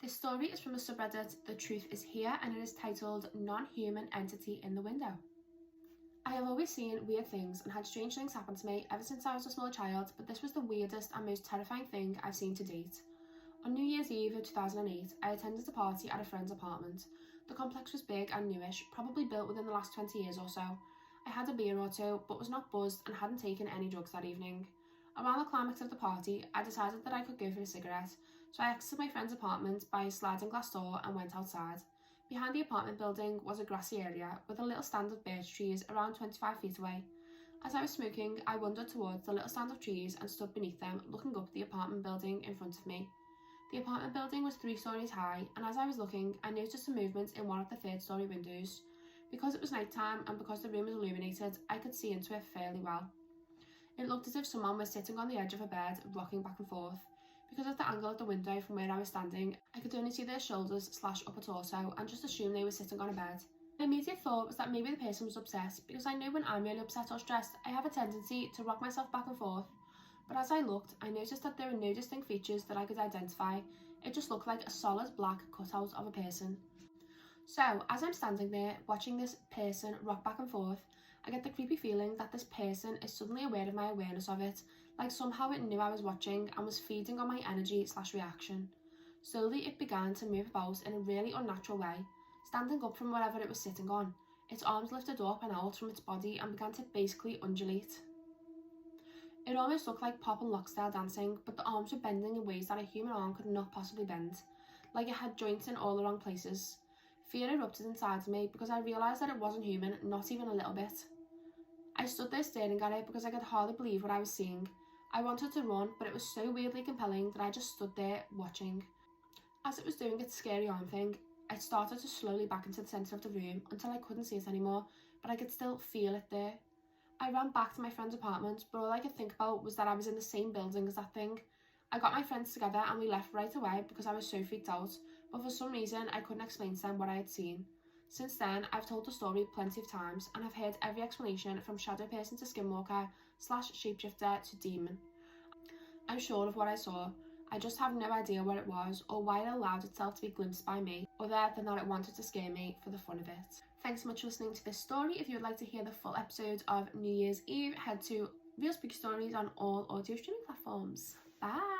This story is from the subreddit The Truth Is Here, and it is titled Non-Human Entity in the Window. I have always seen weird things and had strange things happen to me ever since I was a small child, but this was the weirdest and most terrifying thing I've seen to date. On New Year's Eve of 2008, I attended a party at a friend's apartment. The complex was big and newish, probably built within the last 20 years or so. I had a beer or two, but was not buzzed and hadn't taken any drugs that evening. Around the climax of the party, I decided that I could go for a cigarette, so I exited my friend's apartment by a sliding glass door and went outside. Behind the apartment building was a grassy area with a little stand of birch trees around 25 feet away. As I was smoking, I wandered towards the little stand of trees and stood beneath them, looking up at the apartment building in front of me. The apartment building was 3 stories high, and as I was looking, I noticed a movement in one of the 3rd story windows. Because it was night time and because the room was illuminated, I could see into it fairly well. It looked as if someone was sitting on the edge of a bed, rocking back and forth. Because of the angle of the window from where I was standing, I could only see their shoulders / upper torso and just assumed they were sitting on a bed. My immediate thought was that maybe the person was upset, because I know when I'm really upset or stressed, I have a tendency to rock myself back and forth. But as I looked, I noticed that there were no distinct features that I could identify. It just looked like a solid black cutout of a person. So, as I'm standing there, watching this person rock back and forth, I get the creepy feeling that this person is suddenly aware of my awareness of it, like somehow it knew I was watching and was feeding on my energy / reaction. Slowly it began to move about in a really unnatural way, standing up from wherever it was sitting on. Its arms lifted up and out from its body and began to basically undulate. It almost looked like pop and lock style dancing, but the arms were bending in ways that a human arm could not possibly bend, like it had joints in all the wrong places. Fear erupted inside of me because I realised that it wasn't human, not even a little bit. I stood there staring at it because I could hardly believe what I was seeing. I wanted to run, but it was so weirdly compelling that I just stood there watching. As it was doing its scary arm thing, I started to slowly back into the centre of the room until I couldn't see it anymore, but I could still feel it there. I ran back to my friend's apartment, but all I could think about was that I was in the same building as that thing. I got my friends together and we left right away because I was so freaked out, but for some reason I couldn't explain to them what I had seen. Since then, I've told the story plenty of times and I've heard every explanation from shadow person to skinwalker / shapeshifter to demon. I'm sure of what I saw. I just have no idea what it was or why it allowed itself to be glimpsed by me, other than that it wanted to scare me for the fun of it. Thanks so much for listening to this story. If you would like to hear the full episode of New Year's Eve, head to Real Spooky Stories on all audio streaming platforms. Bye!